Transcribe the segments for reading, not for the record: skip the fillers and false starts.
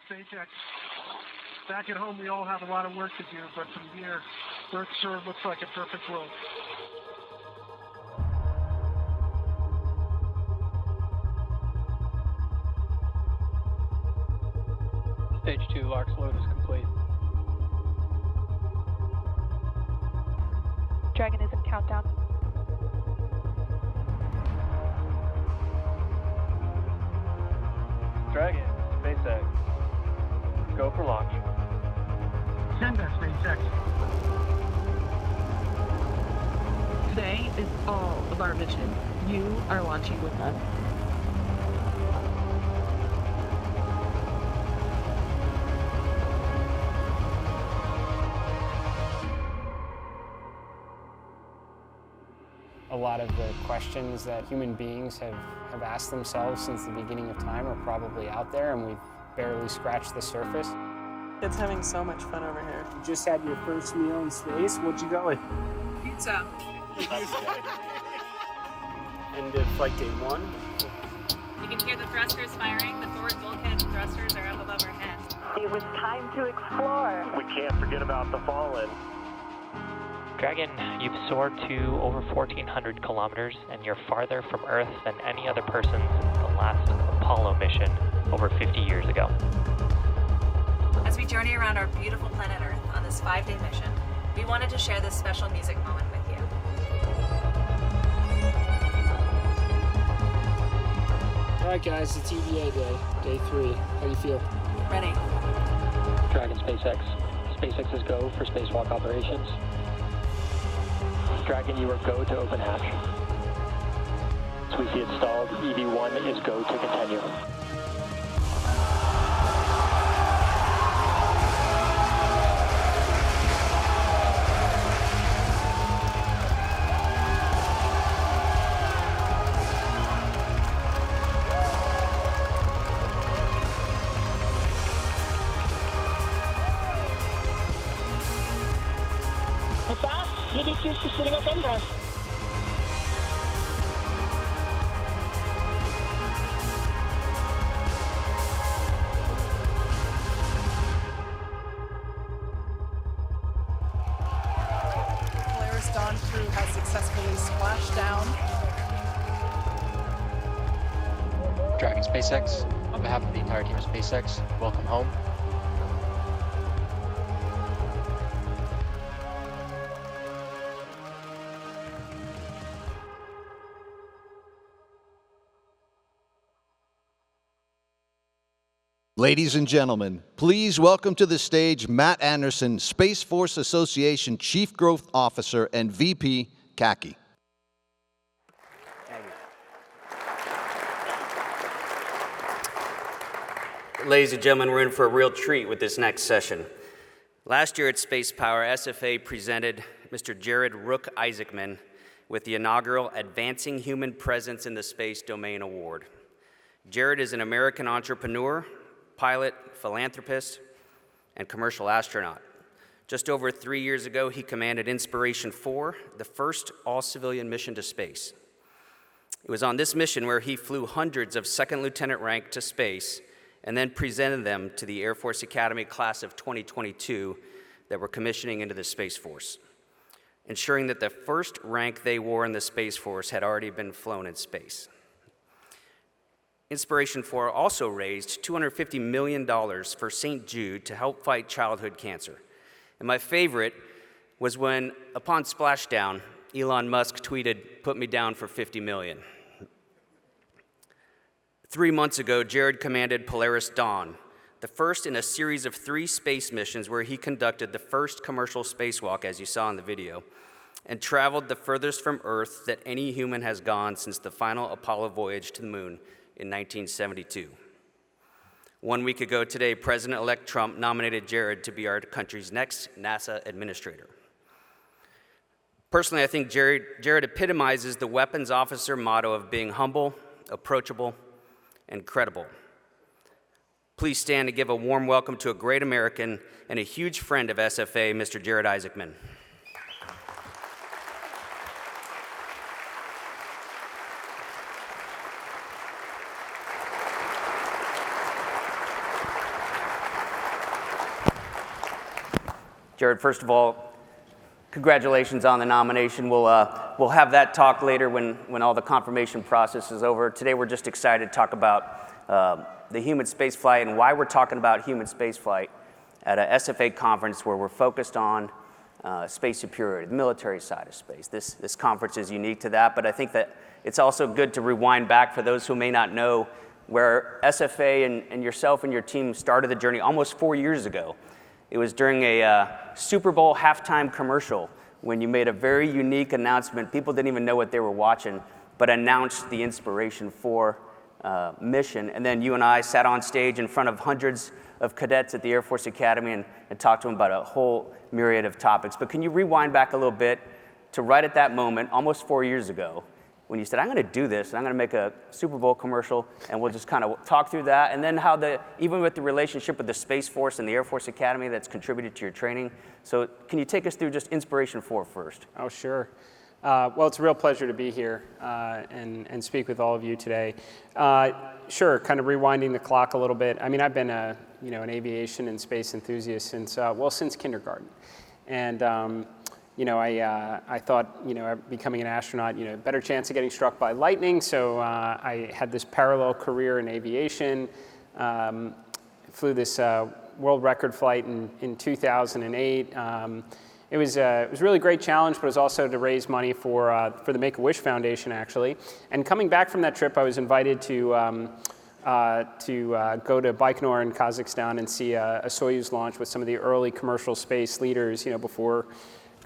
SpaceX. Back at home, we all have a lot of work to do, but from here, Earth sure looks like a perfect world. Stage 2 LARX load is complete. Dragon is in countdown. Dragon, SpaceX. Go for launch. Send us, SpaceX. Today is all of our mission. You are launching with us. A lot of the questions that human beings have asked themselves since the beginning of time are probably out there, and we've barely scratched the surface. It's having so much fun over here. You just had your first meal in space. What'd you go with? Pizza. And did flight day 1? You can hear the thrusters firing. The forward bulkhead thrusters are up above our heads. It was time to explore. We can't forget about the fallen. Dragon, you've soared to over 1,400 kilometers, and you're farther from Earth than any other person since the last Apollo mission over 50 years ago. As we journey around our beautiful planet Earth on this 5-day mission, we wanted to share this special music moment with you. All right, guys, it's EVA day, day 3. How do you feel? Ready. Dragon, SpaceX. SpaceX is go for spacewalk operations. Dragon, you are go to open hatch. So we see it stalled. EV1 is go to continue. Sitting up in there. Polaris Dawn crew has successfully splashed down. Dragon, SpaceX. On behalf of the entire team of SpaceX, welcome home. Ladies and gentlemen, please welcome to the stage Matt Anderson, Space Force Association Chief Growth Officer and VP, CACI. Ladies and gentlemen, we're in for a real treat with this next session. Last year at Spacepower, SFA presented Mr. Jared Rook Isaacman with the inaugural Advancing Human Presence in the Space Domain Award. Jared is an American entrepreneur, pilot, philanthropist, and commercial astronaut. Just over 3 years ago, he commanded Inspiration 4, the first all-civilian mission to space. It was on this mission where he flew hundreds of second lieutenant rank to space and then presented them to the Air Force Academy class of 2022 that were commissioning into the Space Force, ensuring that the first rank they wore in the Space Force had already been flown in space. Inspiration 4 also raised $250 million for St. Jude to help fight childhood cancer. And my favorite was when, upon splashdown, Elon Musk tweeted, "Put me down for 50 million." 3 months ago, Jared commanded Polaris Dawn, the first in a series of 3 space missions where he conducted the first commercial spacewalk, as you saw in the video, and traveled the furthest from Earth that any human has gone since the final Apollo voyage to the moon in 1972. 1 week ago today, President-elect Trump nominated Jared to be our country's next NASA administrator. Personally, I think Jared epitomizes the weapons officer motto of being humble, approachable, and credible. Please stand to give a warm welcome to a great American and a huge friend of SFA, Mr. Jared Isaacman. Jared, first of all, congratulations on the nomination. We'll have that talk later when all the confirmation process is over. Today we're just excited to talk about the human spaceflight and why we're talking about human spaceflight at a SFA conference where we're focused on space superiority, the military side of space. This conference is unique to that, but I think that it's also good to rewind back for those who may not know where SFA and yourself and your team started the journey almost 4 years ago. It was during a Super Bowl halftime commercial when you made a very unique announcement. People didn't even know what they were watching, but announced the Inspiration 4 mission. And then you and I sat on stage in front of hundreds of cadets at the Air Force Academy and talked to them about a whole myriad of topics. But can you rewind back a little bit to right at that moment, almost 4 years ago, when you said, I'm going to do this, and I'm going to make a Super Bowl commercial, and we'll just kind of talk through that, and then how even with the relationship with the Space Force and the Air Force Academy that's contributed to your training. So can you take us through just Inspiration 4 first? Oh, sure. Well, it's a real pleasure to be here and speak with all of you today. Sure, kind of rewinding the clock a little bit. I mean, I've been an aviation and space enthusiast since kindergarten. And I thought, becoming an astronaut, better chance of getting struck by lightning. So I had this parallel career in aviation. Flew this world record flight in 2008. It was a really great challenge, but it was also to raise money for the Make-A-Wish Foundation, actually. And coming back from that trip, I was invited to go to Baikonur in Kazakhstan and see a Soyuz launch with some of the early commercial space leaders, before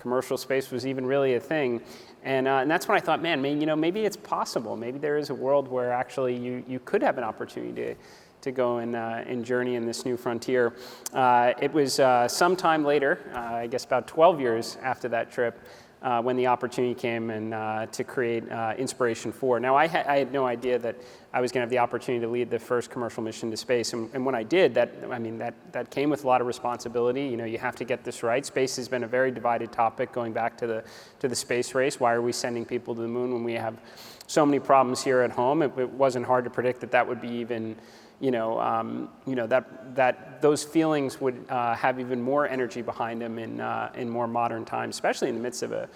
commercial space was even really a thing. And that's when I thought, man, maybe it's possible. Maybe there is a world where actually you could have an opportunity to go and journey in this new frontier. It was sometime later, I guess about 12 years after that trip, when the opportunity came to create Inspiration 4. Now, I had no idea that I was going to have the opportunity to lead the first commercial mission to space. And when I did, that came with a lot of responsibility. You have to get this right. Space has been a very divided topic going back to the space race. Why are we sending people to the moon when we have so many problems here at home? It wasn't hard to predict that would be even, that those feelings would have even more energy behind them in more modern times, especially in the midst of a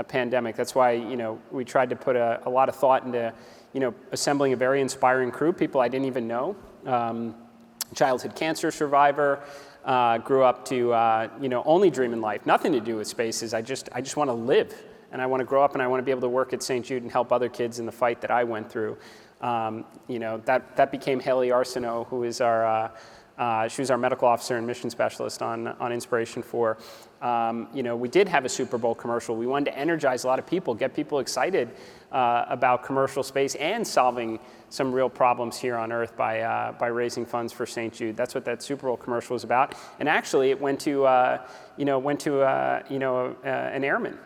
pandemic. That's why, we tried to put a lot of thought into, assembling a very inspiring crew, people I didn't even know. Childhood cancer survivor, grew up to, only dream in life, nothing to do with spaces. I just want to live, and I want to grow up, and I want to be able to work at St. Jude and help other kids in the fight that I went through. That became Haley Arsenault, who is she was our medical officer and mission specialist on Inspiration 4. We did have a Super Bowl commercial. We wanted to energize a lot of people, get people excited about commercial space and solving some real problems here on Earth by raising funds for St. Jude. That's what that Super Bowl commercial was about. And actually, it went to an airman.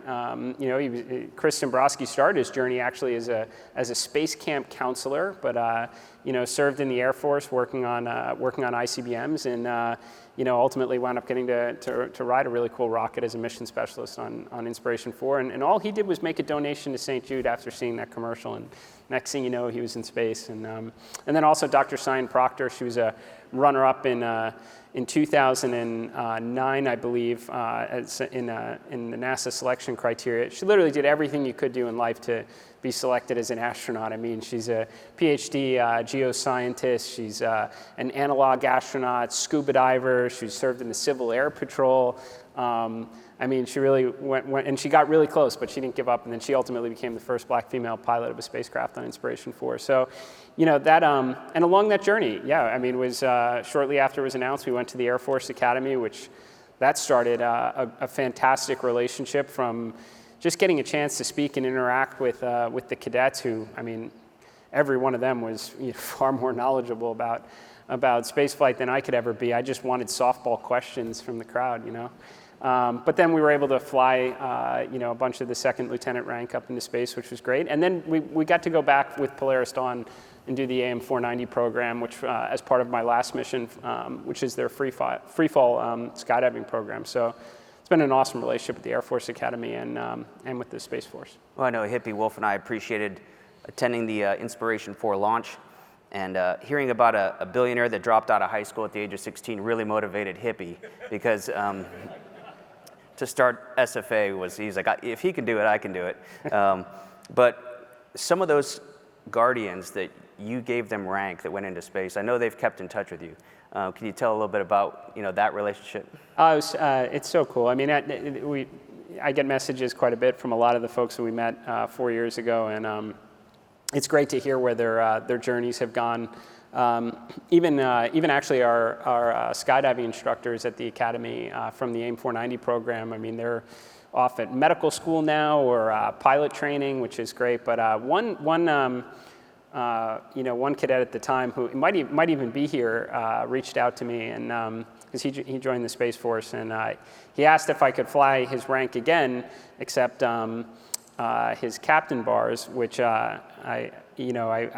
Chris Dombrowski started his journey actually as a space camp counselor, but served in the Air Force working on ICBMs, and ultimately wound up getting to ride a really cool rocket as a mission specialist on Inspiration 4. And all he did was make a donation to St. Jude after seeing that commercial. And next thing you know, he was in space. And then also Dr. Cyan Proctor, she was a runner-up in 2009, I believe, in the NASA selection criteria. She literally did everything you could do in life to be selected as an astronaut. I mean, she's a PhD geoscientist. She's an analog astronaut, scuba diver. She served in the Civil Air Patrol. She really went, and she got really close, but she didn't give up. And then she ultimately became the first black female pilot of a spacecraft on Inspiration 4. So, that, and along that journey, was shortly after it was announced, we went to the Air Force Academy, which that started a fantastic relationship from just getting a chance to speak and interact with the cadets who, every one of them was far more knowledgeable about spaceflight than I could ever be. I just wanted softball questions from the crowd, But then we were able to fly, a bunch of the second lieutenant rank up into space, which was great. And then we got to go back with Polaris Dawn and do the AM490 program, which as part of my last mission, which is their free fall skydiving program. So it's been an awesome relationship with the Air Force Academy and with the Space Force. Well, I know Hippie Wolf and I appreciated attending the Inspiration 4 launch, and hearing about a billionaire that dropped out of high school at the age of 16 really motivated Hippie, because to start SFA was, he's like, if he can do it, I can do it. But some of those Guardians that you gave them rank that went into space, I know they've kept in touch with you. Can you tell a little bit about that relationship? It's so cool. I mean, I get messages quite a bit from a lot of the folks that we met 4 years ago, and it's great to hear where their journeys have gone. Even actually our skydiving instructors at the Academy from the AIM 490 program, I mean, they're off at medical school now or pilot training, which is great. But one cadet at the time who might even be here reached out to me, and because he joined the Space Force, and he asked if I could fly his rank again, except his captain bars, which I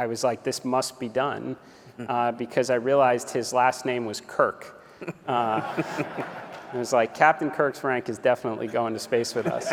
was like, this must be done, because I realized his last name was Kirk. It was like, Captain Kirk's rank is definitely going to space with us.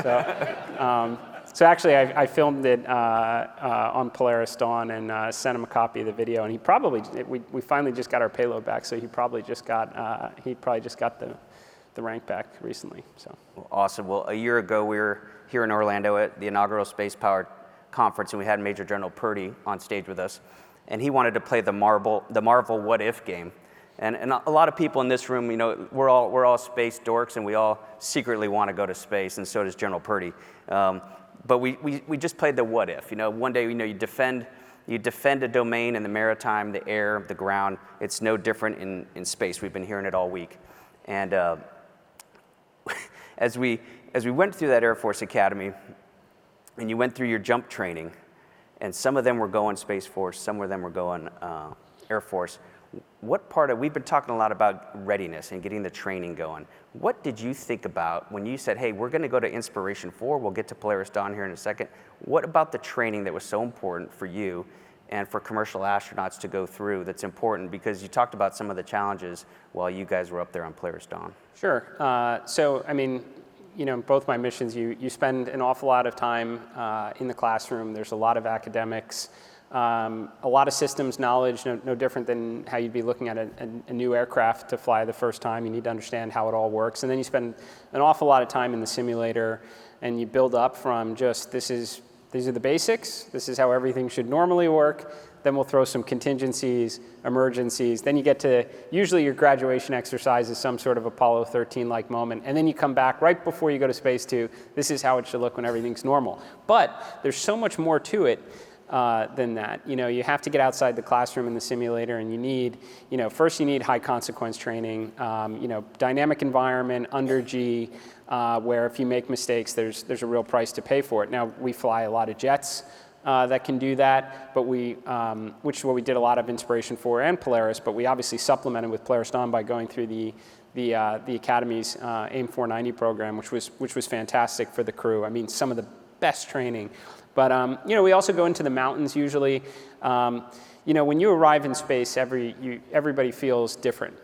So actually, I filmed it on Polaris Dawn and sent him a copy of the video, and he probably, we finally just got our payload back, so he probably just got the rank back recently. So. Well, awesome. Well, a year ago, we were here in Orlando at the inaugural Spacepower conference, and we had Major General Purdy on stage with us, and he wanted to play the Marvel What If game. And a lot of people in this room, we're all space dorks, and we all secretly want to go to space, and so does General Purdy. But we just played the what if. One day, you defend a domain in the maritime, the air, the ground. It's no different in space. We've been hearing it all week. And as we went through that Air Force Academy, and you went through your jump training, and some of them were going Space Force, some of them were going Air Force. What part of, we've been talking a lot about readiness and getting the training going. What did you think about when you said, hey, we're going to go to Inspiration 4, we'll get to Polaris Dawn here in a second. What about the training that was so important for you and for commercial astronauts to go through that's important? Because you talked about some of the challenges while you guys were up there on Polaris Dawn. Sure. So, I mean, both my missions, you spend an awful lot of time in the classroom. There's a lot of academics. A lot of systems knowledge, no different than how you'd be looking at a new aircraft to fly the first time. You need to understand how it all works. And then you spend an awful lot of time in the simulator, and you build up from just these are the basics, this is how everything should normally work. Then we'll throw some contingencies, emergencies. Then you get to, usually your graduation exercise is some sort of Apollo 13-like moment. And then you come back right before you go to space to, this is how it should look when everything's normal. But there's so much more to it than that. You have to get outside the classroom in the simulator, and you need, first you need high consequence training, dynamic environment, under G, where if you make mistakes, there's a real price to pay for it. Now, we fly a lot of jets that can do that, but which is what we did a lot of Inspiration 4 and Polaris, but we obviously supplemented with Polaris Dawn by going through the Academy's AIM 490 program, which was fantastic for the crew. I mean, some of the best training. But we also go into the mountains usually. When you arrive in space, everybody feels different.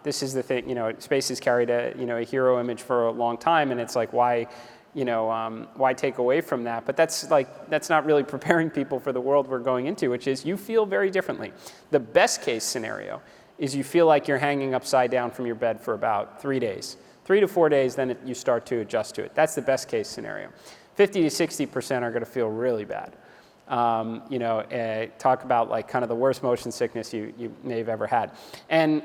This is the thing. Space has carried a hero image for a long time, and it's like, why take away from that? But that's not really preparing people for the world we're going into, which is you feel very differently. The best case scenario is you feel like you're hanging upside down from your bed for about 3 days. 3 to 4 days, then you start to adjust to it. That's the best case scenario. 50 to 60% are going to feel really bad. Talk about like kind of the worst motion sickness you may have ever had. And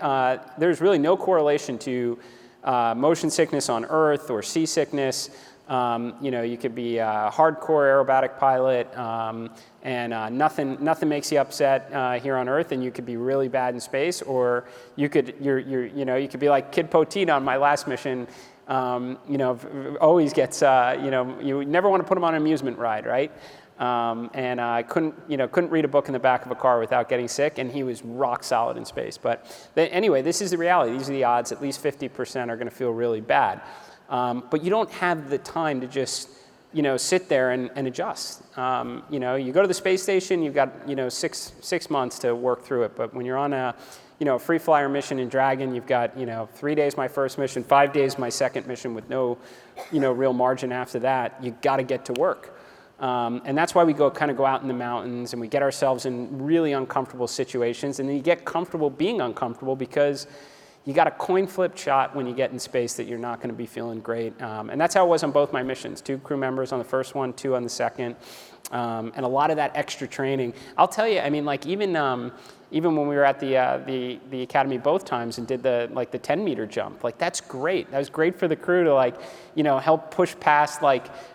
there's really no correlation to motion sickness on Earth or seasickness. You could be a hardcore aerobatic pilot, and nothing makes you upset here on Earth, and you could be really bad in space, or you could be like Kid Poteet on my last mission. Always gets, you never want to put him on an amusement ride, right? And I couldn't read a book in the back of a car without getting sick, and he was rock solid in space. But anyway, this is the reality. These are the odds. At least 50% are going to feel really bad. But you don't have the time to just, sit there and adjust. You go to the space station, you've got, 6 months to work through it. But when you're on a free flyer mission in Dragon, you've got, 3 days my first mission, 5 days my second mission with no, real margin after that. You got to get to work. And that's why we go out in the mountains, and we get ourselves in really uncomfortable situations, and then you get comfortable being uncomfortable because, you got a coin flip shot when you get in space that you're not going to be feeling great. And that's how it was on both my missions. 2 crew members on the first one, 2 on the second. And a lot of that extra training. I'll tell you, I mean, like even when we were at the academy both times and did the 10-meter jump, like that's great. That was great for the crew to help push past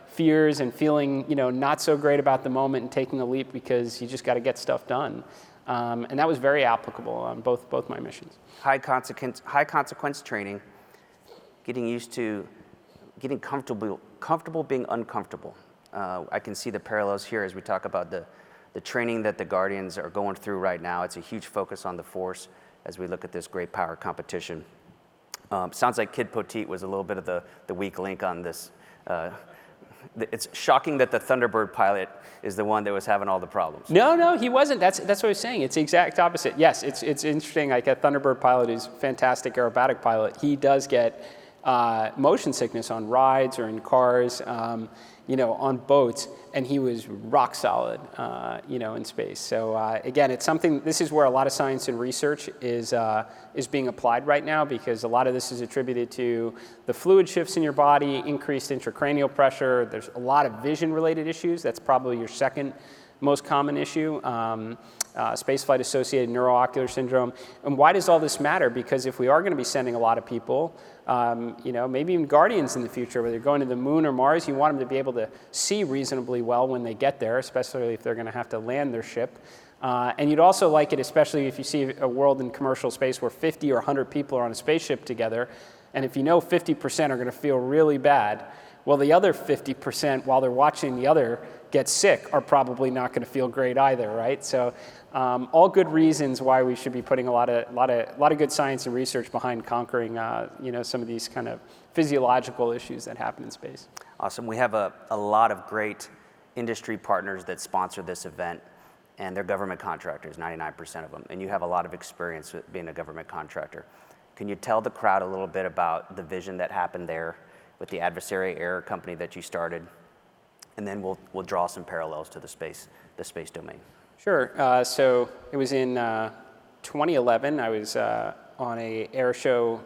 fears and feeling not so great about the moment and taking a leap because you just got to get stuff done. And that was very applicable on both my missions. High consequence training, getting used to, getting comfortable being uncomfortable. I can see the parallels here as we talk about the training that the Guardians are going through right now. It's a huge focus on the Force as we look at this great power competition. Sounds like Kid Poteet was a little bit of the weak link on this. It's shocking that the Thunderbird pilot is the one that was having all the problems. No, he wasn't. That's what I was saying. It's the exact opposite. Yes, it's interesting. Like a Thunderbird pilot who's a fantastic aerobatic pilot, he does get motion sickness on rides or in cars, on boats, and he was rock solid, in space. So again, it's something. This is where a lot of science and research is being applied right now, because a lot of this is attributed to the fluid shifts in your body, increased intracranial pressure. There's a lot of vision-related issues. That's probably your second most common issue. Spaceflight associated neuroocular syndrome. And why does all this matter? Because if we are going to be sending a lot of people, maybe even Guardians in the future, whether you're going to the moon or Mars, you want them to be able to see reasonably well when they get there, especially if they're going to have to land their ship. And you'd also like it, especially if you see a world in commercial space where 50 or 100 people are on a spaceship together, and if you know 50% are going to feel really bad, well, the other 50%, while they're watching the other get sick, are probably not going to feel great either, right? So all good reasons why we should be putting a lot of good science and research behind conquering some of these kind of physiological issues that happen in space. Awesome. We have a lot of great industry partners that sponsor this event, and they're government contractors, 99% of them. And you have a lot of experience with being a government contractor. Can you tell the crowd a little bit about the vision that happened there with the Adversary Air company that you started? And then we'll draw some parallels to the space domain. Sure. So it was in 2011. I was on a air show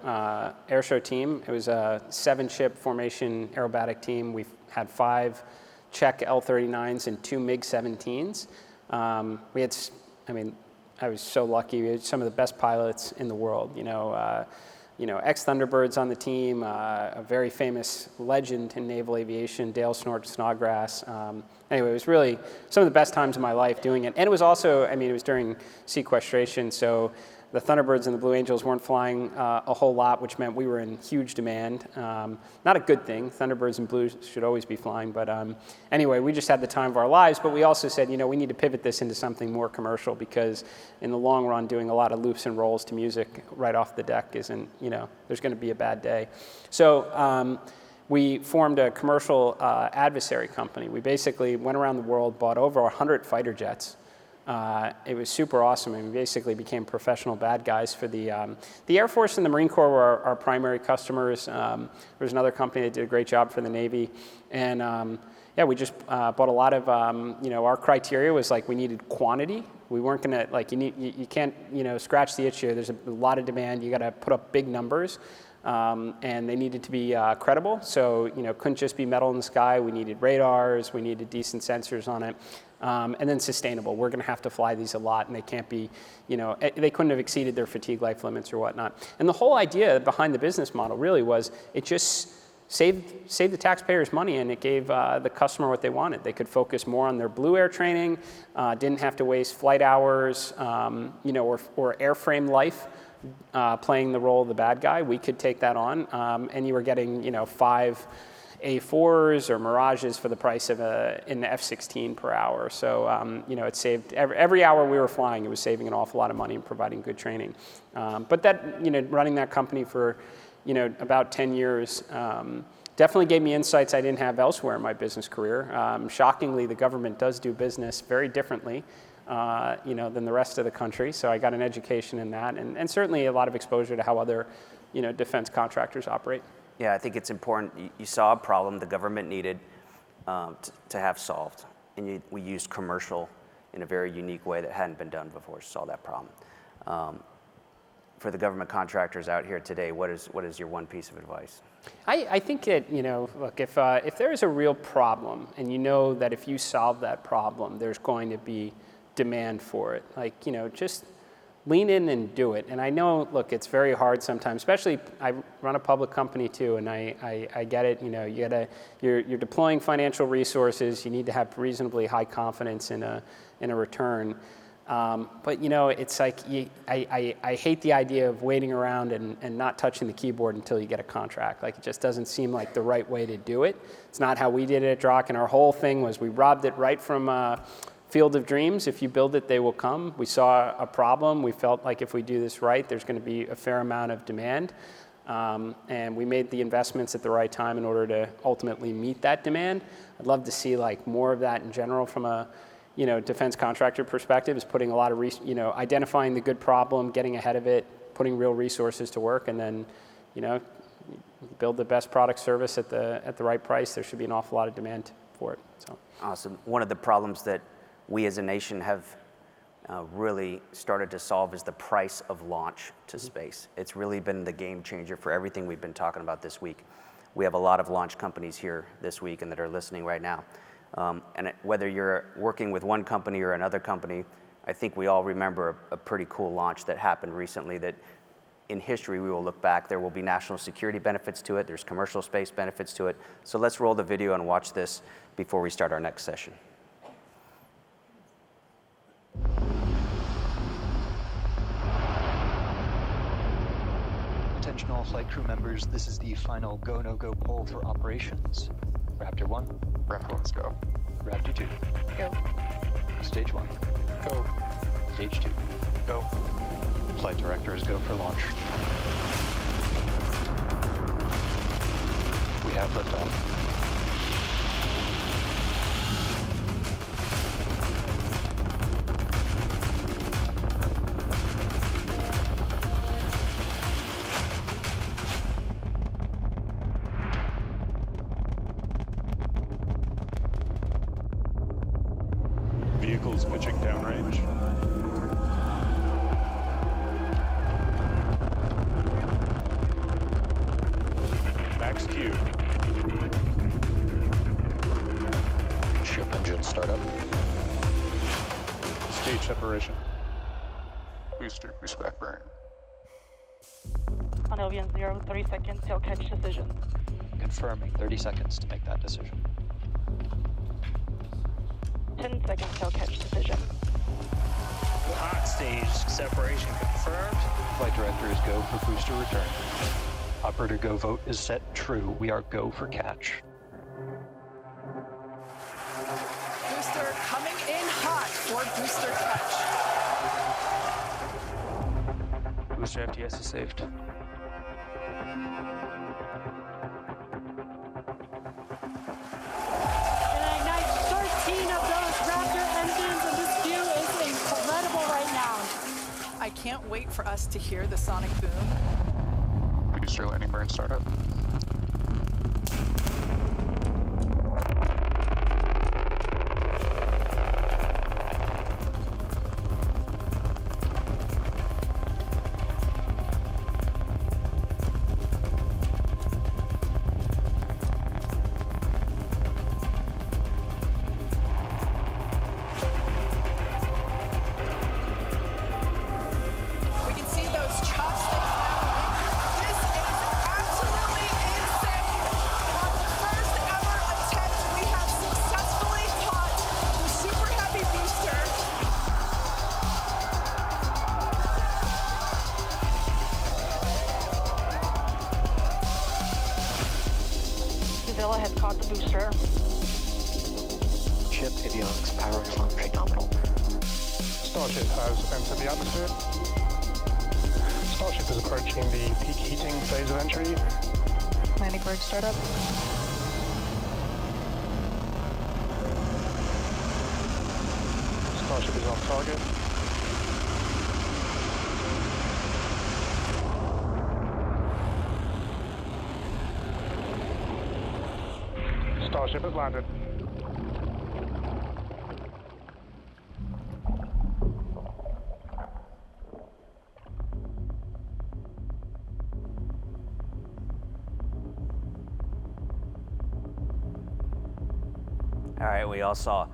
team. It was a 7-ship formation aerobatic team. We had 5 Czech L-39s and 2 MiG-17s. I was so lucky. We had some of the best pilots in the world. Ex-Thunderbirds on the team, a very famous legend in naval aviation, Dale Snodgrass. Anyway, it was really some of the best times of my life doing it. And it was also, it was during sequestration, so the Thunderbirds and the Blue Angels weren't flying a whole lot, which meant we were in huge demand. Not a good thing. Thunderbirds and Blues should always be flying. But anyway, we just had the time of our lives. But we also said, we need to pivot this into something more commercial, because in the long run, doing a lot of loops and rolls to music right off the deck isn't, there's going to be a bad day. So we formed a commercial adversary company. We basically went around the world, bought over 100 fighter jets. It was super awesome, and we basically became professional bad guys for the Air Force and the Marine Corps were our primary customers. There was another company that did a great job for the Navy, and we just bought a lot of, our criteria was we needed quantity. We weren't gonna, you can't, scratch the itch here. There's a lot of demand. You got to put up big numbers. And they needed to be credible, so couldn't just be metal in the sky. We needed radars, we needed decent sensors on it, and then sustainable. We're going to have to fly these a lot, and they can't be, they couldn't have exceeded their fatigue life limits or whatnot. And the whole idea behind the business model really was it just saved the taxpayers money, and it gave the customer what they wanted. They could focus more on their Blue Air training, didn't have to waste flight hours, or airframe life. Playing the role of the bad guy. We could take that on, and you were getting 5 A4s or Mirages for the price of an F-16 per hour. So it saved every hour we were flying. It was saving an awful lot of money and providing good training. But that running that company for about 10 years definitely gave me insights I didn't have elsewhere in my business career. Shockingly, the government does do business very differently than the rest of the country. So I got an education in that, and certainly a lot of exposure to how other, defense contractors operate. Yeah, I think it's important. You saw a problem the government needed to have solved, and we used commercial in a very unique way that hadn't been done before to solve that problem. for the government contractors out here today, what is your one piece of advice? I think that, look, if there is a real problem and you know that if you solve that problem, there's going to be demand for it, just lean in and do it. And I know, look, it's very hard sometimes, especially I run a public company too, and I get it. You're deploying financial resources. You need to have reasonably high confidence in a return. But it's like I hate the idea of waiting around and not touching the keyboard until you get a contract. Like, it just doesn't seem like the right way to do it. It's not how we did it at Drock, and our whole thing was we robbed it right from Field of Dreams. If you build it, they will come. We saw a problem. We felt like if we do this right, there's going to be a fair amount of demand. And we made the investments at the right time in order to ultimately meet that demand. I'd love to see more of that in general from a defense contractor perspective, is putting a lot of, identifying the good problem, getting ahead of it, putting real resources to work, and then, build the best product service at the right price. There should be an awful lot of demand for it. So. Awesome. One of the problems that we as a nation have really started to solve is the price of launch to space. It's really been the game changer for everything we've been talking about this week. We have a lot of launch companies here this week and that are listening right now. And whether you're working with one company or another company, I think we all remember a pretty cool launch that happened recently that in history we will look back. There will be national security benefits to it. There's commercial space benefits to it. So let's roll the video and watch this before we start our next session. Attention all flight crew members, this is the final go, no-go poll for operations. Raptor 1. Raptor 1's go. Raptor 2. Go. Stage 1. Go. Stage 2. Go. Flight directors go for launch. We have liftoff. Vehicles pitching downrange. Max Q. Ship engine startup. Stage separation. Booster pushback burn. On Albion 0, 30 seconds till catch decision. Confirming 30 seconds to make that decision. 10 seconds till catch decision. Hot stage separation confirmed. Flight directors go for booster return. Operator go vote is set true. We are go for catch. Booster coming in hot for booster catch. Booster FTS is saved. I can't wait for us to hear the sonic boom. Booster landing burn startup. Has caught the booster. Ship avionics power launch nominal. Starship has entered the atmosphere. Starship is approaching the peak heating phase of entry. Landing bird startup. Starship is on target. Starship has landed. All right, we all saw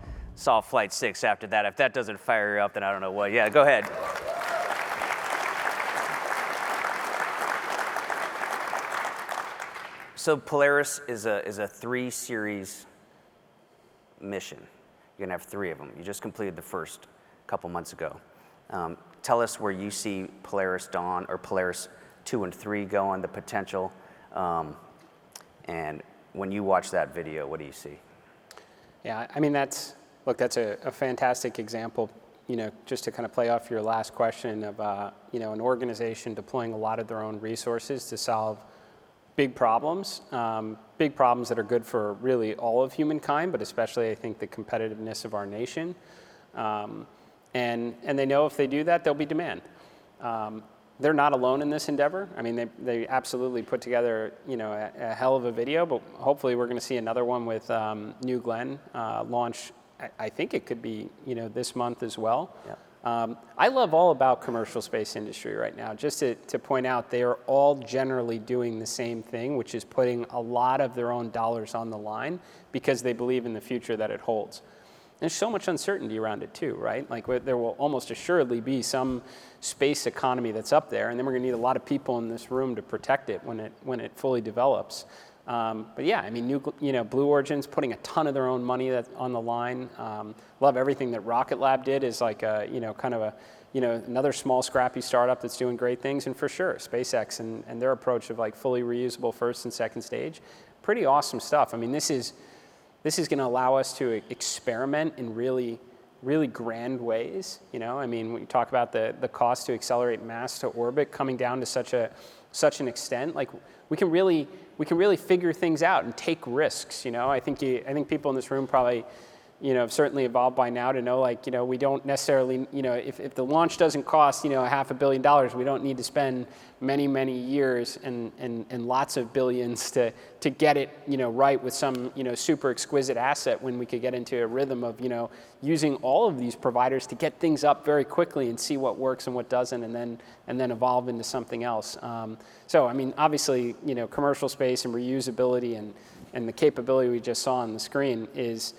Flight 6 after that. If that doesn't fire you up, then I don't know what. Yeah, go ahead. So Polaris is a 3-series mission. You're gonna have 3 of them. You just completed the first a couple months ago. Tell us where you see Polaris Dawn or Polaris 2 and 3 going, the potential, and when you watch that video, what do you see? Yeah, I mean, that's a fantastic example, just to kind of play off your last question of, an organization deploying a lot of their own resources to solve big problems that are good for really all of humankind, but especially, I think, the competitiveness of our nation. And they know if they do that, there'll be demand. They're not alone in this endeavor. I mean, they absolutely put together, a hell of a video, but hopefully we're going to see another one with New Glenn launch. I think it could be, this month as well. Yeah. I love all about commercial space industry right now. Just to point out, they are all generally doing the same thing, which is putting a lot of their own dollars on the line because they believe in the future that it holds. There's so much uncertainty around it too, right? Like there will almost assuredly be some space economy that's up there, and then we're going to need a lot of people in this room to protect it when it fully develops. But yeah, I mean, Blue Origin's putting a ton of their own money on the line. Love everything that Rocket Lab did is like another small scrappy startup that's doing great things, and for sure, SpaceX and their approach of like fully reusable first and second stage, pretty awesome stuff. I mean, this is going to allow us to experiment in really, really grand ways. I mean, when you talk about the cost to accelerate mass to orbit coming down to such an extent, like we can really figure things out and take risks. I think people in this room probably, have certainly evolved by now to know, like, we don't necessarily, if the launch doesn't cost, $500 million, we don't need to spend many, many years and lots of billions to get it, right with some, super exquisite asset when we could get into a rhythm of, using all of these providers to get things up very quickly and see what works and what doesn't, and then evolve into something else. So, I mean, obviously, commercial space and reusability and the capability we just saw on the screen is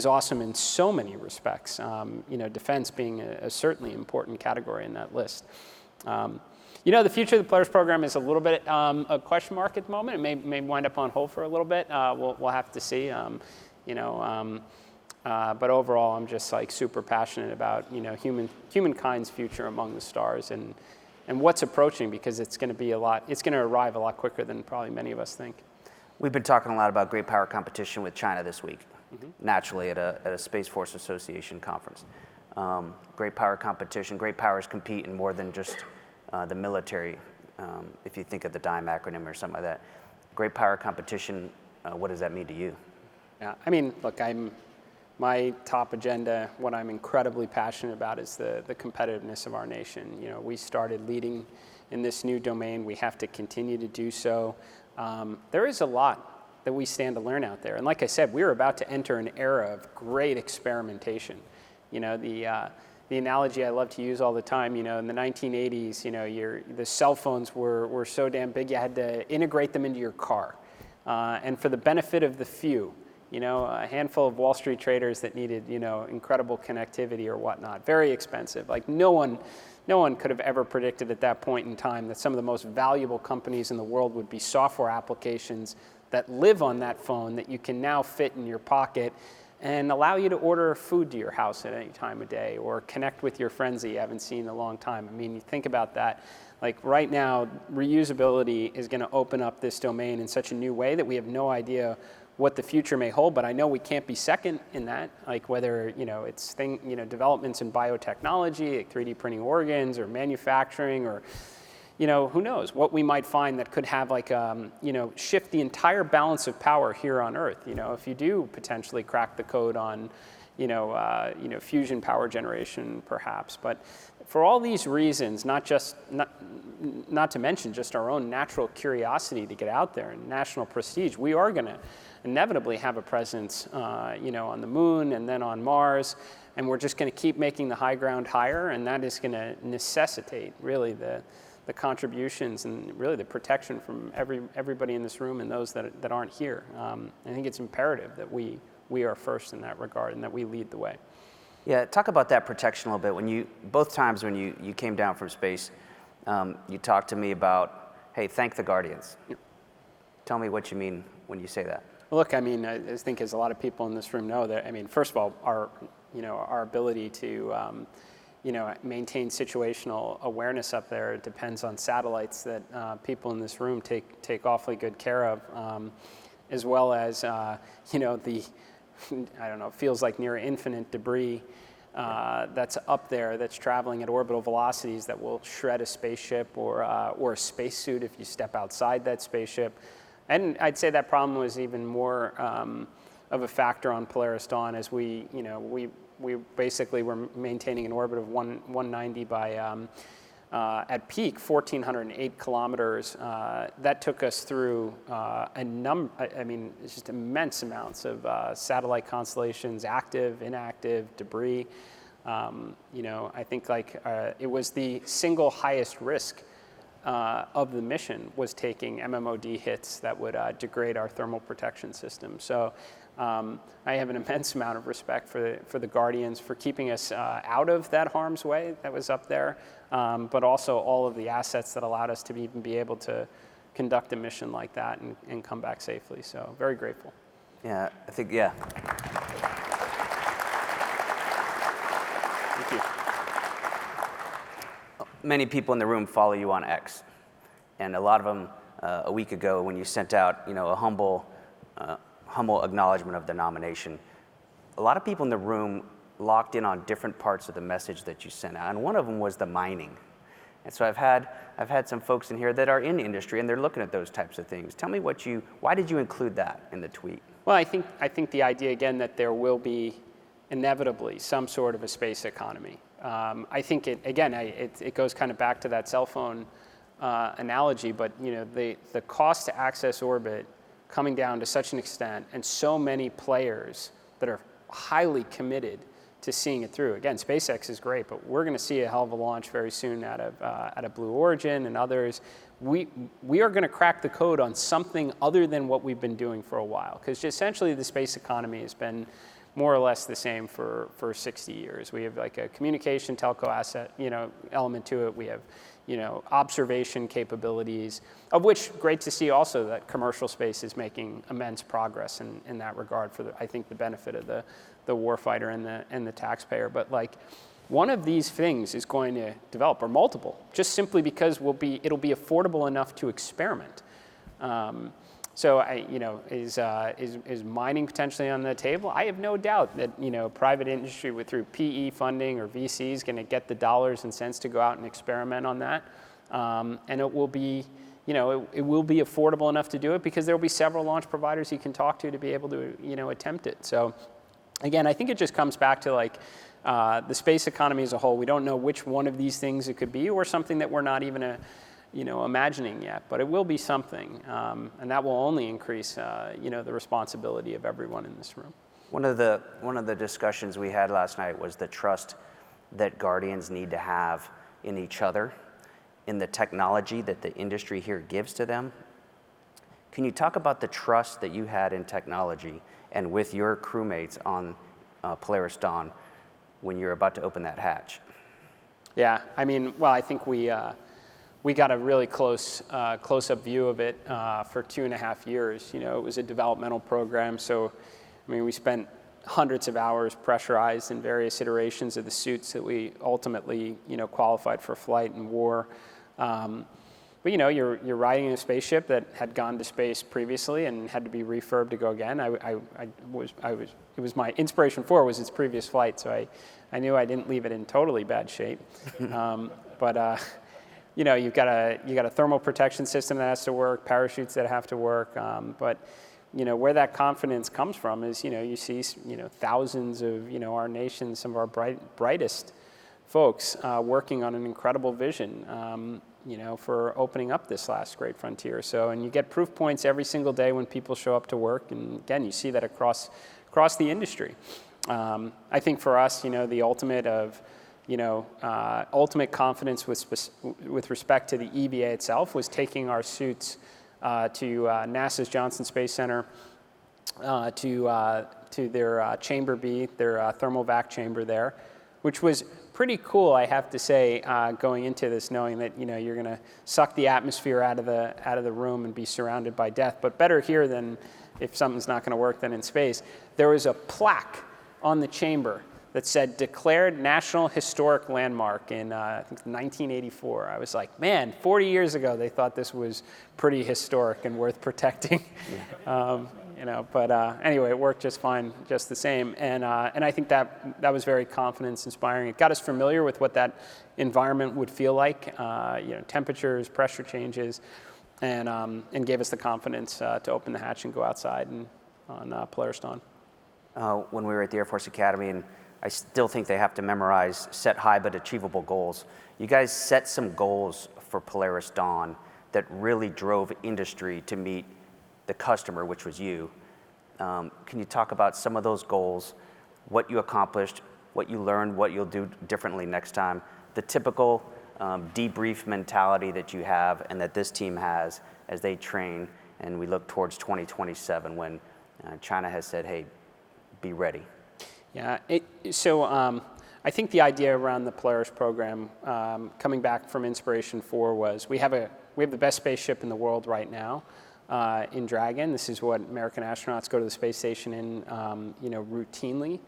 awesome in so many respects, defense being a certainly important category in that list. The future of the Polaris program is a little bit a question mark at the moment. It may wind up on hold for a little bit. We'll have to see. But overall, I'm just like super passionate about humankind's future among the stars and what's approaching, because it's going to arrive a lot quicker than probably many of us think. We've been talking a lot about great power competition with China this week. Naturally at a Space Force Association conference. Great power competition. Great powers compete in more than just the military, if you think of the DIME acronym or something like that. Great power competition, what does that mean to you? Yeah, I mean, look, my top agenda, what I'm incredibly passionate about is the competitiveness of our nation. We started leading in this new domain. We have to continue to do so. There is a lot that we stand to learn out there. And like I said, we're about to enter an era of great experimentation. The analogy I love to use all the time, in the 1980s, the cell phones were so damn big you had to integrate them into your car. And for the benefit of the few, a handful of Wall Street traders that needed, incredible connectivity or whatnot, very expensive. Like no one could have ever predicted at that point in time that some of the most valuable companies in the world would be software applications that live on that phone that you can now fit in your pocket and allow you to order food to your house at any time of day or connect with your friends that you haven't seen in a long time. I mean, you think about that. Like right now, reusability is going to open up this domain in such a new way that we have no idea what the future may hold, but I know we can't be second in that, like whether, it's developments in biotechnology, like 3D printing organs or manufacturing or, who knows what we might find that could have like, shift the entire balance of power here on Earth. If you do potentially crack the code on, fusion power generation perhaps. But for all these reasons, not to mention just our own natural curiosity to get out there and national prestige, we are going to inevitably have a presence, on the moon and then on Mars. And we're just going to keep making the high ground higher, and that is going to necessitate really the contributions and really the protection from everybody in this room and those that aren't here. I think it's imperative that we we are first in that regard and that we lead the way. Yeah, talk about that protection a little bit. Both times when you came down from space, you talked to me about, hey, thank the Guardians. Yep. Tell me what you mean when you say that. Look, I mean, I think as a lot of people in this room know that, I mean, first of all, our ability to, maintain situational awareness up there depends on satellites that people in this room take awfully good care of, as well as, the, I don't know, it feels like near infinite debris that's up there that's traveling at orbital velocities that will shred a spaceship or a spacesuit if you step outside that spaceship. And I'd say that problem was even more of a factor on Polaris Dawn as we basically were maintaining an orbit of 190 by, at peak, 1,408 kilometers. That took us through it's just immense amounts of satellite constellations, active, inactive, debris. I think it was the single highest risk of the mission was taking MMOD hits that would degrade our thermal protection system. So I have an immense amount of respect for the Guardians for keeping us out of that harm's way that was up there, but also all of the assets that allowed us to even be able to conduct a mission like that and come back safely. So very grateful. Yeah, I think, yeah. Thank you. Many people in the room follow you on X, and a lot of them a week ago when you sent out, a humble acknowledgement of the nomination. A lot of people in the room locked in on different parts of the message that you sent out, and one of them was the mining. And so I've had some folks in here that are in the industry, and they're looking at those types of things. Tell me why did you include that in the tweet? Well, I think the idea again that there will be inevitably some sort of a space economy. I think it goes kind of back to that cell phone analogy, but the cost to access orbit coming down to such an extent, and so many players that are highly committed to seeing it through. Again, SpaceX is great, but we're going to see a hell of a launch very soon out of Blue Origin and others. We are going to crack the code on something other than what we've been doing for a while, because essentially the space economy has been more or less the same for 60 years. We have like a communication telco asset, element to it. We have, observation capabilities, of which great to see also that commercial space is making immense progress in that regard for I think the benefit of the warfighter and the taxpayer. But one of these things is going to develop, or multiple, just simply because it'll be affordable enough to experiment. So is mining potentially on the table? I have no doubt that private industry through PE funding or VC is going to get the dollars and cents to go out and experiment on that, and it will be it will be affordable enough to do it because there will be several launch providers you can talk to be able to attempt it. So again, I think it just comes back to the space economy as a whole. We don't know which one of these things it could be, or something that we're not even imagining yet, but it will be something, and that will only increase, the responsibility of everyone in this room. One of the discussions we had last night was the trust that Guardians need to have in each other, in the technology that the industry here gives to them. Can you talk about the trust that you had in technology and with your crewmates on Polaris Dawn when you're about to open that hatch? Yeah, I think we got a really close-up view of it for 2.5 years. It was a developmental program, so we spent hundreds of hours pressurized in various iterations of the suits that we ultimately qualified for flight and wore. But you're riding in a spaceship that had gone to space previously and had to be refurbed to go again. It was my inspiration for it was its previous flight, so I knew I didn't leave it in totally bad shape. But you've got a thermal protection system that has to work, parachutes that have to work. But where that confidence comes from is you see thousands of our nation's, some of our brightest folks working on an incredible vision. For opening up this last great frontier. So, and you get proof points every single day when people show up to work, and again, you see that across the industry. I think for us, the ultimate of, ultimate confidence with respect to the EVA itself was taking our suits to NASA's Johnson Space Center to their chamber B, their thermal vac chamber there, which was pretty cool, I have to say, going into this, knowing that you're going to suck the atmosphere out of the room and be surrounded by death. But better here than if something's not going to work than in space. There was a plaque on the chamber that said declared National Historic Landmark in I think 1984. I was like, man, 40 years ago they thought this was pretty historic and worth protecting. But anyway, it worked just fine, just the same. And I think that was very confidence inspiring. It got us familiar with what that environment would feel like, temperatures, pressure changes, and gave us the confidence to open the hatch and go outside and on Polaris Dawn. When we were at the Air Force Academy, and I still think they have to memorize set high but achievable goals. You guys set some goals for Polaris Dawn that really drove industry to meet the customer, which was you. Can you talk about some of those goals, what you accomplished, what you learned, what you'll do differently next time, the typical debrief mentality that you have and that this team has as they train, and we look towards 2027 when China has said, hey, be ready. Yeah, so I think the idea around the Polaris program, coming back from Inspiration 4, was we have the best spaceship in the world right now in Dragon. This is what American astronauts go to the space station in, routinely,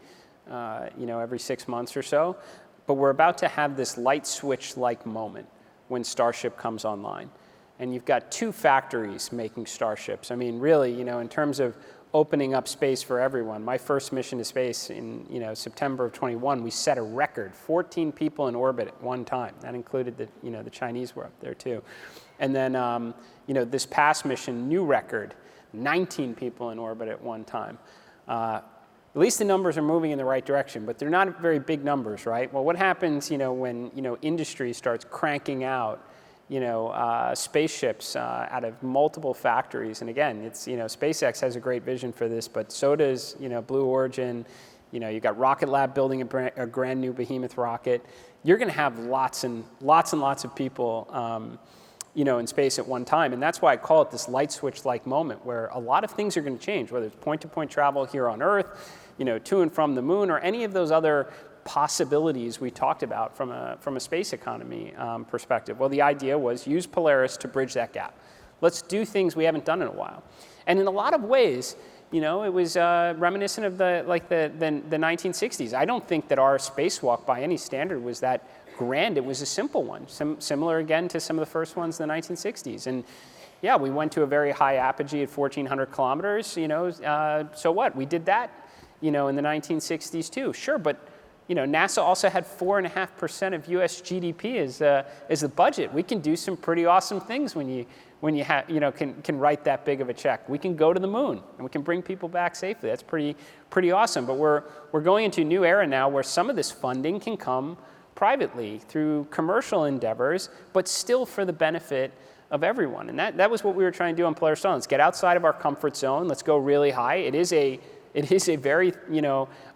every 6 months or so. But we're about to have this light switch-like moment when Starship comes online. And you've got two factories making starships. I mean, really, in terms of opening up space for everyone. My first mission to space in September of 21, we set a record, 14 people in orbit at one time. That included the Chinese were up there too. And then this past mission, new record, 19 people in orbit at one time. At least the numbers are moving in the right direction, but they're not very big numbers, right? Well, what happens when industry starts cranking out spaceships out of multiple factories? And again, it's SpaceX has a great vision for this, but so does Blue Origin. You got Rocket Lab building a brand new behemoth rocket. You're going to have lots and lots of people in space at one time, and that's why I call it this light switch-like moment, where a lot of things are going to change, whether it's point-to-point travel here on Earth, to and from the moon, or any of those other possibilities we talked about from a space economy perspective. Well, the idea was use Polaris to bridge that gap. Let's do things we haven't done in a while. And in a lot of ways, it was reminiscent of the 1960s. I don't think that our spacewalk by any standard was that grand. It was a simple one, similar again to some of the first ones in the 1960s. And yeah, we went to a very high apogee at 1,400 kilometers. So what? We did that, in the 1960s too. Sure, but NASA also had 4.5% of U.S. GDP as the budget. We can do some pretty awesome things when you can write that big of a check. We can go to the moon and we can bring people back safely. That's pretty awesome. But we're going into a new era now where some of this funding can come privately through commercial endeavors, but still for the benefit of everyone. And that was what we were trying to do on Polaris Dawn. Let's get outside of our comfort zone. Let's go really high. It is a very,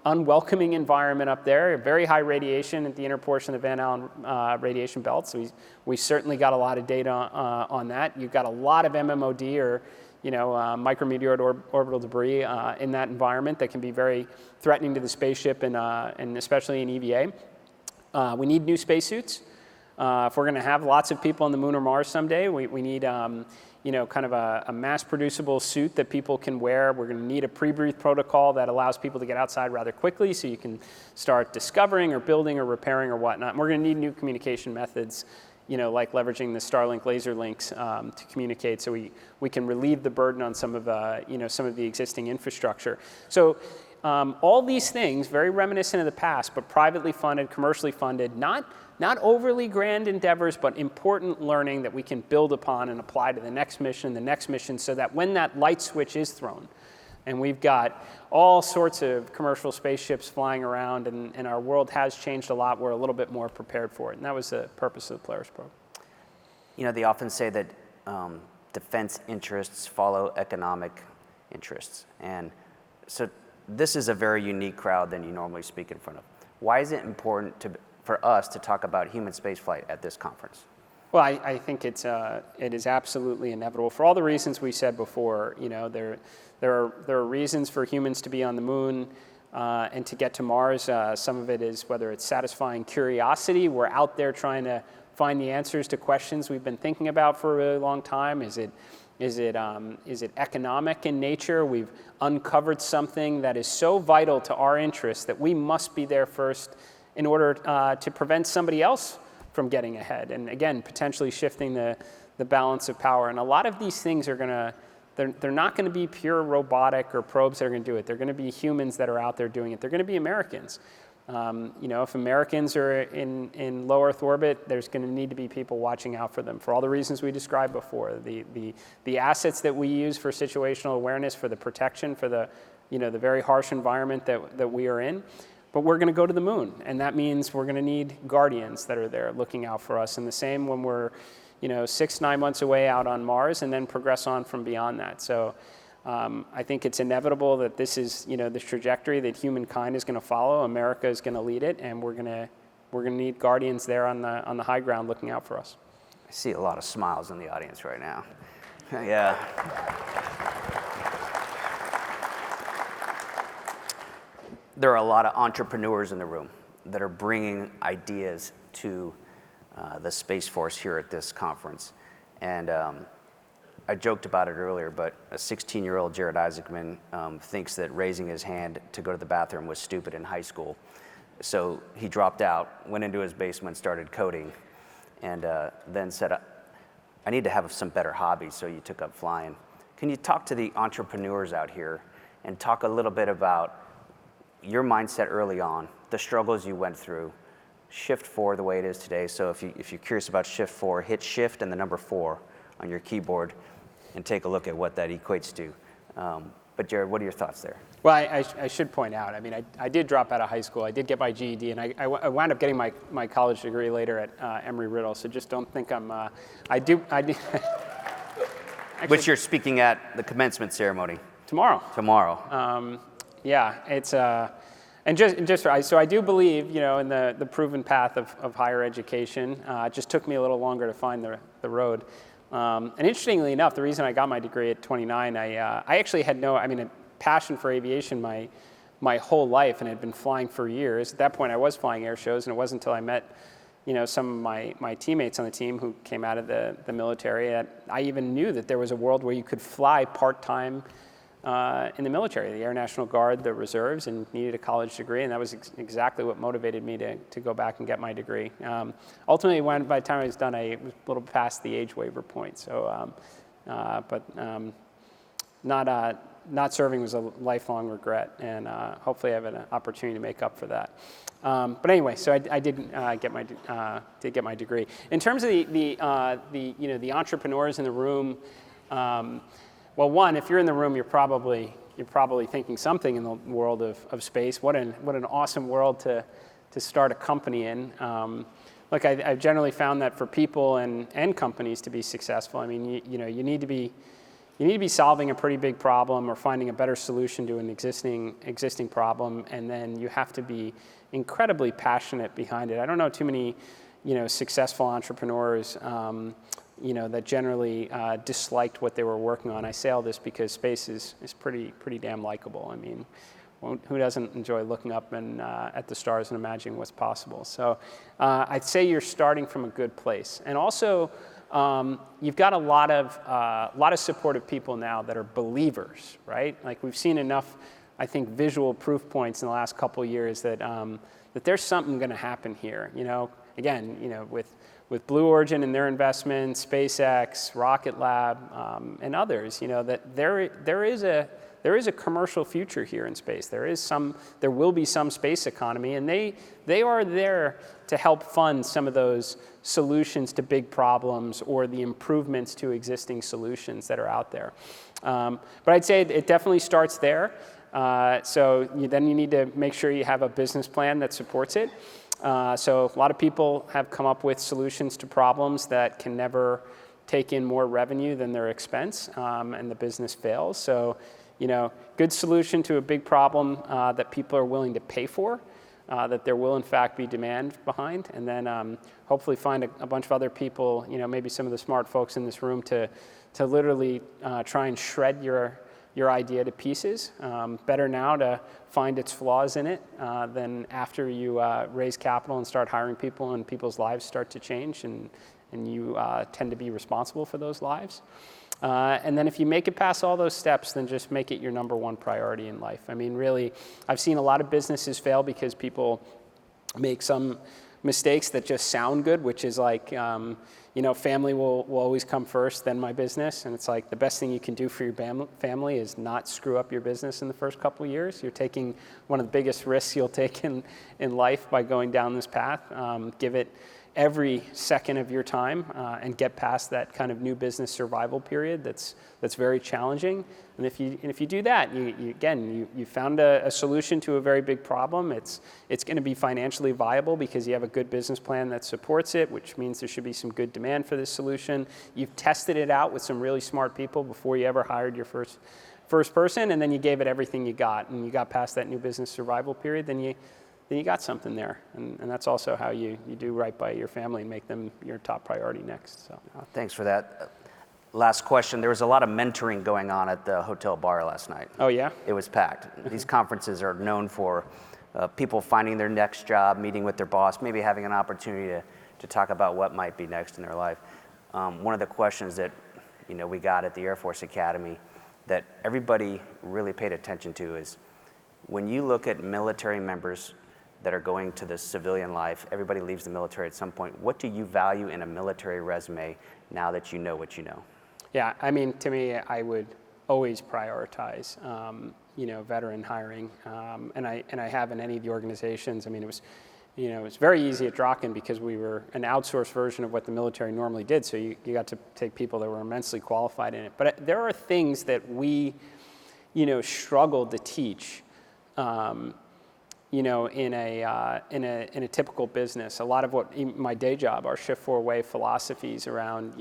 unwelcoming environment up there, very high radiation at the inner portion of the Van Allen radiation belt. So we certainly got a lot of data on that. You've got a lot of MMOD or, micrometeoroid orbital debris in that environment that can be very threatening to the spaceship and especially in EVA. We need new spacesuits. If we're going to have lots of people on the moon or Mars someday, we need kind of a mass-producible suit that people can wear. We're going to need a pre-breathe protocol that allows people to get outside rather quickly so you can start discovering or building or repairing or whatnot. And we're going to need new communication methods, like leveraging the Starlink laser links to communicate so we can relieve the burden on some of the existing infrastructure. So all these things, very reminiscent of the past, but privately funded, commercially funded, not overly grand endeavors, but important learning that we can build upon and apply to the next mission, so that when that light switch is thrown, and we've got all sorts of commercial spaceships flying around, and our world has changed a lot, we're a little bit more prepared for it. And that was the purpose of the Polaris program. They often say that defense interests follow economic interests. And so this is a very unique crowd than you normally speak in front of. Why is it important for us to talk about human spaceflight at this conference? Well, I think it is absolutely inevitable for all the reasons we said before. There are reasons for humans to be on the moon and to get to Mars. Some of it is whether it's satisfying curiosity. We're out there trying to find the answers to questions we've been thinking about for a really long time. Is it economic in nature? We've uncovered something that is so vital to our interests that we must be there first in order to prevent somebody else from getting ahead, and again, potentially shifting the balance of power. And a lot of these things are they're not going to be pure robotic or probes that are going to do it. They're going to be humans that are out there doing it. They're going to be Americans. If Americans are in low Earth orbit, there's going to need to be people watching out for them for all the reasons we described before. The assets that we use for situational awareness, for the protection, for the very harsh environment that we are in. But we're going to go to the moon, and that means we're going to need guardians that are there looking out for us. And the same when we're 6-9 months away out on Mars, and then progress on from beyond that. So I think it's inevitable that this is the trajectory that humankind is going to follow. America is going to lead it, and we're going to need guardians there on the high ground looking out for us. I see a lot of smiles in the audience right now. Yeah. There are a lot of entrepreneurs in the room that are bringing ideas to the Space Force here at this conference. And I joked about it earlier, but a 16-year-old Jared Isaacman thinks that raising his hand to go to the bathroom was stupid in high school. So he dropped out, went into his basement, started coding, and then said, I need to have some better hobbies, so you took up flying. Can you talk to the entrepreneurs out here and talk a little bit about your mindset early on, the struggles you went through, Shift 4 the way it is today. So if you're curious about Shift 4, hit Shift and the number 4 on your keyboard and take a look at what that equates to. But Jared, what are your thoughts there? Well, I should point out, I did drop out of high school. I did get my GED, and I wound up getting my college degree later at Emory-Riddle, so just don't think I do. Actually, which you're speaking at the commencement ceremony. Tomorrow. Yeah, it's so I do believe in the proven path of higher education. It just took me a little longer to find the road. And interestingly enough, the reason I got my degree at 29, I actually had a passion for aviation my whole life, and had been flying for years. At that point, I was flying air shows, and it wasn't until I met some of my teammates on the team who came out of the military that I even knew that there was a world where you could fly part-time in the military, the Air National Guard, the reserves, and needed a college degree, and that was exactly what motivated me to go back and get my degree. Ultimately, by the time I was done, I was a little past the age waiver point. So, not serving was a lifelong regret, and hopefully I have an opportunity to make up for that. But anyway, so I did get my degree. In terms of the entrepreneurs in the room. Well, one, if you're in the room, you're probably thinking something in the world of space. What an awesome world to start a company in. Look, I've generally found that for people and companies to be successful, you need to be solving a pretty big problem or finding a better solution to an existing problem, and then you have to be incredibly passionate behind it. I don't know too many successful entrepreneurs that generally disliked what they were working on. I say all this because space is pretty damn likable. Who doesn't enjoy looking up and at the stars and imagining what's possible? So I'd say you're starting from a good place. And also, you've got a lot of supportive people now that are believers, right? Like, we've seen enough, I think, visual proof points in the last couple of years that there's something going to happen here. Again, with Blue Origin and their investment, SpaceX, Rocket Lab, and others, that there is a commercial future here in space. There will be some space economy, and they are there to help fund some of those solutions to big problems or the improvements to existing solutions that are out there. But I'd say it definitely starts there. So then you need to make sure you have a business plan that supports it. So a lot of people have come up with solutions to problems that can never take in more revenue than their expense, and the business fails. So, good solution to a big problem that people are willing to pay for. that there will in fact be demand behind, and then hopefully find a bunch of other people, maybe some of the smart folks in this room to literally try and shred your idea to pieces. Better now to find its flaws in it than after you raise capital and start hiring people and people's lives start to change and you tend to be responsible for those lives. And then if you make it past all those steps, then just make it your number one priority in life. I mean, really, I've seen a lot of businesses fail because people make some mistakes that just sound good, which is like, family will always come first, then my business. And it's like the best thing you can do for your family is not screw up your business in the first couple of years. You're taking one of the biggest risks you'll take in life by going down this path. Give it every second of your time and get past that kind of new business survival period that's very challenging. And if you do that, you found a solution to a very big problem. It's going to be financially viable because you have a good business plan that supports it, which means there should be some good demand for this solution. You've tested it out with some really smart people before you ever hired your first person, and then you gave it everything you got, and you got past that new business survival period, then you got something there. And that's also how you do right by your family and make them your top priority next. So thanks for that. Last question. There was a lot of mentoring going on at the hotel bar last night. Oh, yeah? It was packed. These conferences are known for people finding their next job, meeting with their boss, maybe having an opportunity to talk about what might be next in their life. One of the questions that we got at the Air Force Academy that everybody really paid attention to is, when you look at military members that are going to the civilian life, everybody leaves the military at some point. What do you value in a military resume now that you know what you know? Yeah, I mean, to me, I would always prioritize, veteran hiring, and I have in any of the organizations. I mean, it was very easy at Draken because we were an outsourced version of what the military normally did. So you got to take people that were immensely qualified in it. But there are things that we, struggled to teach. In a typical business. A lot of what my day job, our Shift 4-Way philosophies around,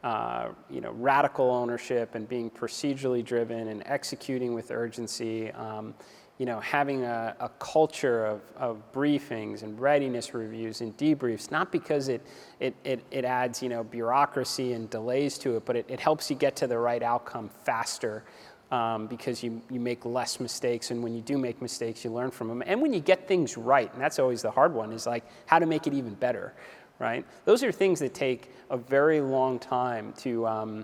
radical ownership and being procedurally driven and executing with urgency, having a culture of briefings and readiness reviews and debriefs, not because it adds, bureaucracy and delays to it, but it helps you get to the right outcome faster. Because you make less mistakes, and when you do make mistakes, you learn from them. And when you get things right, and that's always the hard one, is like how to make it even better, right? Those are things that take a very long time to,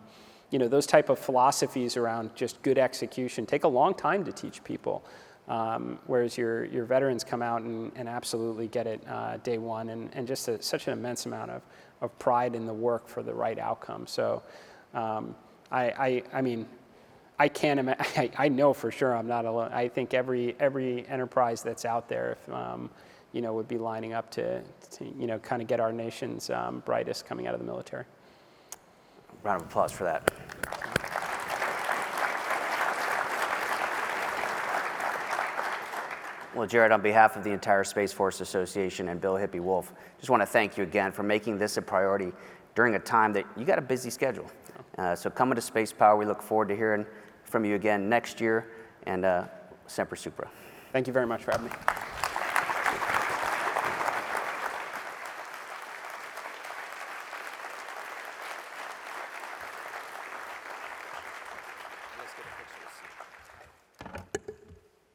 those type of philosophies around just good execution take a long time to teach people. Whereas your veterans come out and absolutely get it day one, and just such an immense amount of pride in the work for the right outcome. So I mean, I can't imagine. I know for sure I'm not alone. I think every enterprise that's out there, would be lining up to kind of get our nation's brightest coming out of the military. Round of applause for that. Well, Jared, on behalf of the entire Space Force Association and Bill Hippie Wolf, just want to thank you again for making this a priority during a time that you got a busy schedule. So coming to Spacepower, we look forward to hearing from you again next year, and Semper Supra. Thank you very much for having me.